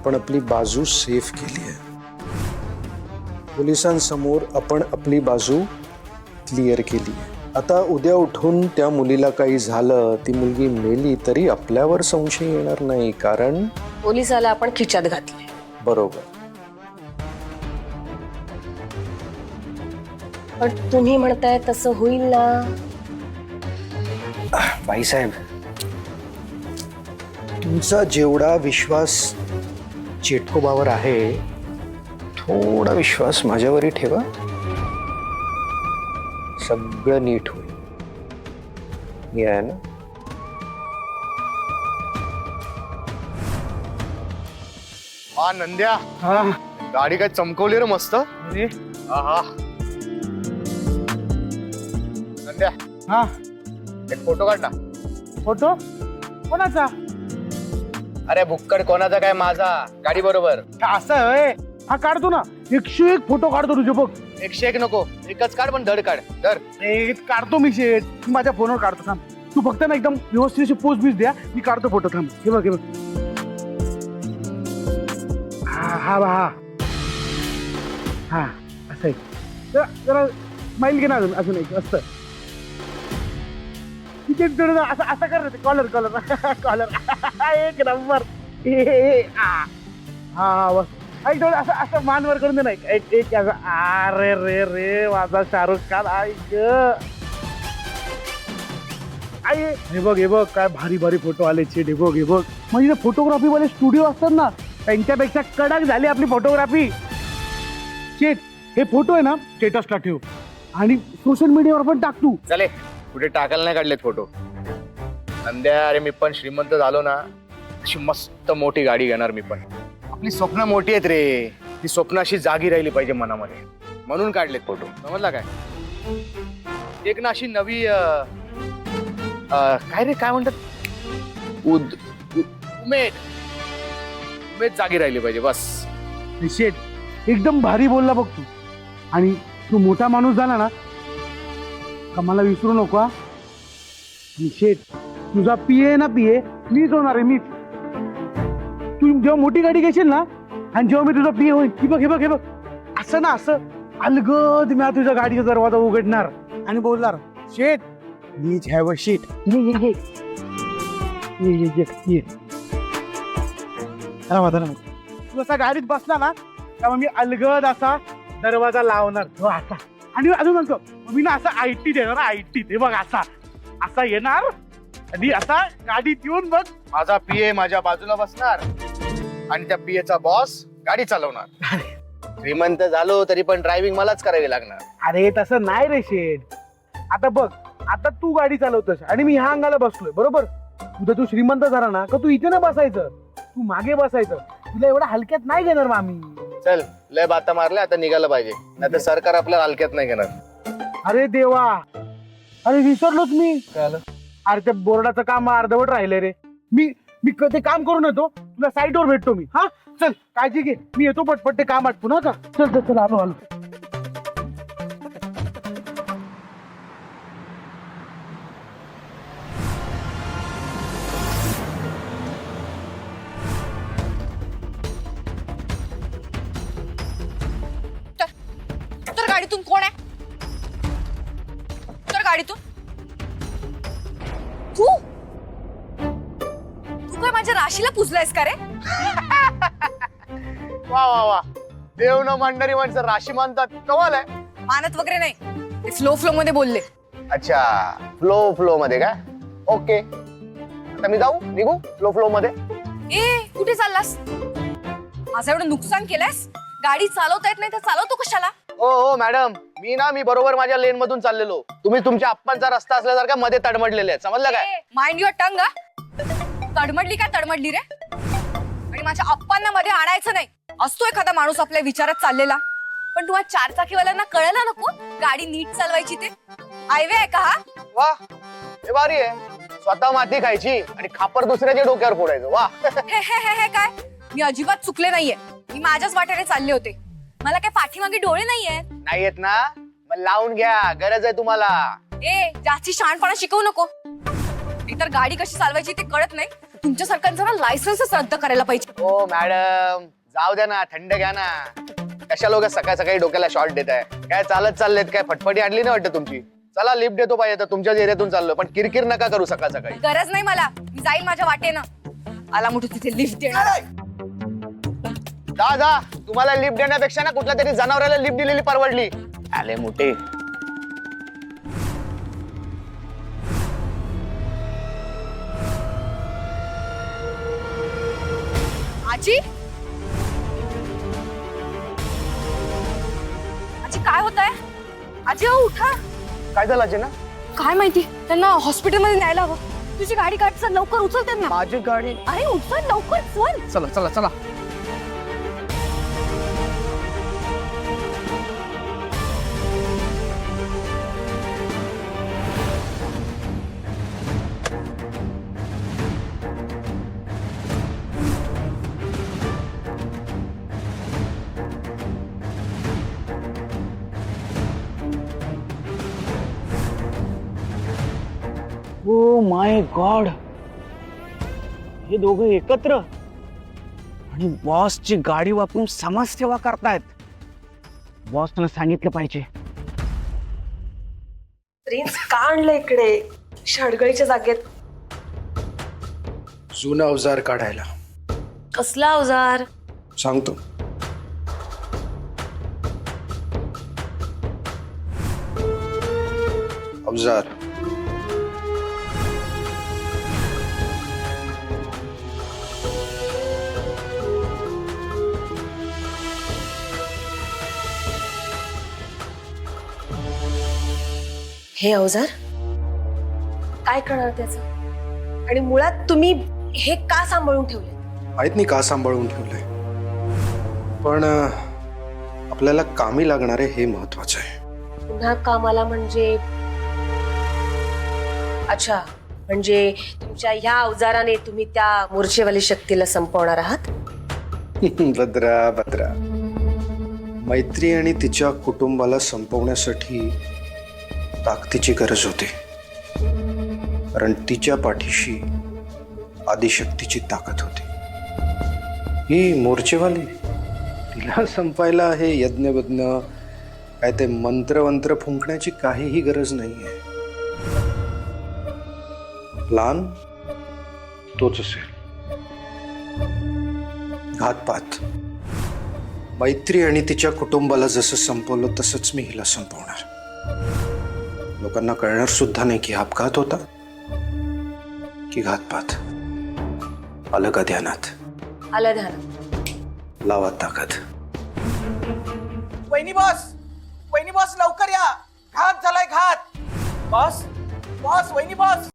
आपण आपली बाजू सेफ केली आहे. पोलिसांसमोर आपण आपली बाजू क्लिअर केली आहे. आता उद्या उठून त्या मुलीला काही झालं, ती मुलगी मेली तरी आपल्यावर संशय येणार नाही, कारण पोलिसाला आपण खिच्यात घातले. बरोबर. पण तुम्ही म्हणताय तसं होईल ना? बाईसाहेब, तुमचा जेवढा विश्वास चेटकोबावर आहे थोडा विश्वास माझ्यावरही ठेवा. सगळं नीट होईल. मी आहे ना. हा नंद्या, गाडी काय चमकवली रे मस्त. हा नंद्या, हा एक फोटो काढ ना. फोटो कोणाचा? अरे बुक्कड कोणाचा काय, माझा. गाडी बरोबर. असं आहे. हा काढतो ना, 101 फोटो काढतो तुझे बघ. 101 नको, एकच काढ पण धड काढ. धर. काढतो मी शेट, माझ्या फोनवर काढतो. थांब, तू फक्त ना एकदम व्यवस्थित पोस्ट बीस द्या, मी काढतो फोटो. थांब, हे बघ हे बघ. हा हा हा हा असं आहे. जरा स्माइल घे ना, अजून एक असतं. असं असं कर रे, कॉलर कॉलर कॉलर. एक नंबर. हा हा बस. थोडं असं असं मानवर करून दे ना. एक एक असं. अरे रे रे माझा शाहरुख खान. आई हे बघ काय भारी भारी फोटो आले. छेट हे बघ हे बघ. म्हणजे फोटोग्राफी वाले स्टुडिओ असतात ना, त्यांच्यापेक्षा कडक झाली आपली फोटोग्राफी. शेट, हे फोटो आहे ना स्टेटसला ठेव आणि सोशल मीडियावर पण टाक तू. चले, कुठे टाकायला नाही काढलेत फोटो. नंद्या, अरे मी पण श्रीमंत झालो ना, अशी मस्त मोठी गाडी घेणार मी पण. आपली स्वप्न मोठी आहेत रे, ती स्वप्न अशी जागी राहिली पाहिजे मनामध्ये, म्हणून काढलेत फोटो. समजला काय? एक ना अशी नवी काय रे, काय म्हणतात, उमेद जागी राहिली पाहिजे बस. शेट, एकदम भारी बोलला बघ तू. आणि तू मोठा माणूस झाला ना का मला विसरू नको. आणि शेट, तुझा पीए ना पीए मीच होणार आहे, मीच. तू जेव्हा मोठी गाडी घेशील ना आणि जेव्हा मी तुझा पीए होईल, हे बघ हे बघ हे बघ, असं ना असं अलगद मी तुझ्या गाडीचा दरवाजा उघडणार आणि बोलणार, शेट मीच हॅव अ शीट. तू असा गाडीत बसला ना तेव्हा मी अलगद असा दरवाजा लावणार तो असा. आणि अजून म्हणतो मी ना असा आयटी देणार. आयटी ते बघ, असा असा येणार आणि असा गाडीत येऊन बघ, माझा पीए माझ्या बाजूला बसणार आणि त्या पीएचा बॉस गाडी चालवणार. श्रीमंत झालो तरी पण ड्रायव्हिंग मलाच करावी लागणार. अरे तसं नाही रे शेठ. आता बघ, आता तू गाडी चालवतोस आणि मी ह्या अंगाला बसलोय, बरोबर. उद्या तू श्रीमंत झाला ना का तू इथे ना बसायचं, तू मागे बसायचं. तुला एवढा हलक्यात नाही घेणार मग आम्ही. चल, लय बाता मारल्या, आता निघालं पाहिजे, नाही तर सरकार आपल्याला हलक्यात नाही घेणार. अरे देवा, अरे विसरलोच मी. काय आलं? अरे त्या बोर्डाचं काम अर्धवट राहिलंय रे. मी मी ते काम करून येतो, तुला साईटवर भेटतो मी. हा चल, काळजी घे, मी येतो पटपट ते काम आटपून. का चल चल चल, आलो आलो. तर गाडीतून कोण आहे? तर गाडीतून तू काय माझ्या राशीला पुजलायस का रे? वा वा वा, देव न मांडणारी माणसं राशी मानतात, कमाल आहे. मानत वगैरे नाही, ते फ्लो मध्ये बोलले. अच्छा, फ्लो मध्ये का? ओके, आता मी जाऊ, निघू फ्लो मध्ये. ए, कुठे चाललास? माझं एवढं नुकसान केलंयस, गाडी चालवता येत नाही तर चालवतो कशाला? हो मॅडम, मी बरोबर माझ्या लेन मधून चाललेलो, तुम्ही तुमच्या अप्पांचा रस्ता असल्यासारखा मध्ये तडमडलेले आहेत, समजलं काय? Mind your tongue. तडमडली काय तडमडली रे? आणि माझ्या अप्पांना मध्ये आणायचं नाही. असतो एखादा माणूस आपल्या विचारात चाललेला, पण तुम्हा चारचाकीवाल्यांना कळलं नको गाडी नीट चालवायची. ते हायवे आहे का हा? वा, हे भारी आहे. स्वतः माती खायची आणि खापर दुसऱ्याच्या डोक्यावर फोडायचं. वा. हे काय, मी अजिबात चुकले नाहीये. मी माझ्याच वाटेने चालले होते. मला काय पाठीमागे डोळे नाहीयेत. नाही येत ना, मग लावून घ्या, गरज आहे तुम्हाला. ए, जास्ती शहाणपणा शिकवू नको. इतर गाडी कशी चालवायची ते कळत नाही तुमच्यासारख्यांचं ना लायसन्सच रद्द करायला पाहिजे. हो मॅडम, जाऊ द्या ना, थंड घ्या ना. कशा लोक सकाळ सकाळी डोक्याला शॉर्ट देत आहे? काय चालत चाललेत? काय फटफटी आणली नाही वाटतं तुमची? चला लिफ्ट देतो पाहिजे तर, तुमच्याच एरियातून चाललो, पण किरकिर नका करू सकाळ सकाळी. गरज नाही मला, मी जाईल माझ्या वाटेनं. आला मोठं तिथे लिफ्ट देणार. जा जा, तुम्हाला लिफ्ट देण्यापेक्षा ना कुठल्या तरी जनावराला लिफ्ट दिलेली परवडली. आले मोठे. आजी, आजी काय होत आहे? आजी अहो उठा. काय झालं अजय ना? काय माहिती, त्यांना हॉस्पिटलमध्ये न्यायला हवं. तुझी गाडी काढ, चल लवकर उचल त्यांना. माझी गाडी? अरे उचल लवकर, चल. चला चला चला. ओ माय गॉड, हे दोघं एकत्र आणि बॉसची गाडी वापरून समाजसेवा करतायत. बॉसनं सांगितलं पाहिजे. प्रिन्स का आणलं इकडे शाडगळीच्या जागेत? जुना अवजार काढायला. कसला अवजार? सांगतो. अवजार हे अवजार काय करणार त्याचं? आणि मुळात तुम्ही हे का सांभाळून ठेवले? माहित नाही का सांभाळून ठेवलंय, पण आपल्याला कामी लागणारे हे महत्वाचं आहे. पुन्हा कामाला म्हणजे? अच्छा, म्हणजे तुमच्या ह्या अवजाराने तुम्ही त्या मूर्छेवाली शक्तीला संपवणार आहात? भद्रा भद्रा, मैत्री आणि तिच्या कुटुंबाला संपवण्यासाठी ताकदीची गरज होती, कारण तिच्या पाठीशी आदिशक्तीची ताकद होती. ही मोर्चेवाली, तिला संपायला हे यज्ञ काय ते मंत्र फुंकण्याची काहीही गरज नाहीये. प्लान तोच असेल, घातपात. मैत्री आणि तिच्या कुटुंबाला जसं संपवलं तसंच मी हिला संपवणार. लोकांना कळणार सुद्धा नाही की अपघात होता की घातपात. आलं का ध्यानात? आलं ध्यानात. लावा ताकद. वहिनी बॉस लवकर या, घात झालाय घात. बॉस बॉस वहिनी बॉस.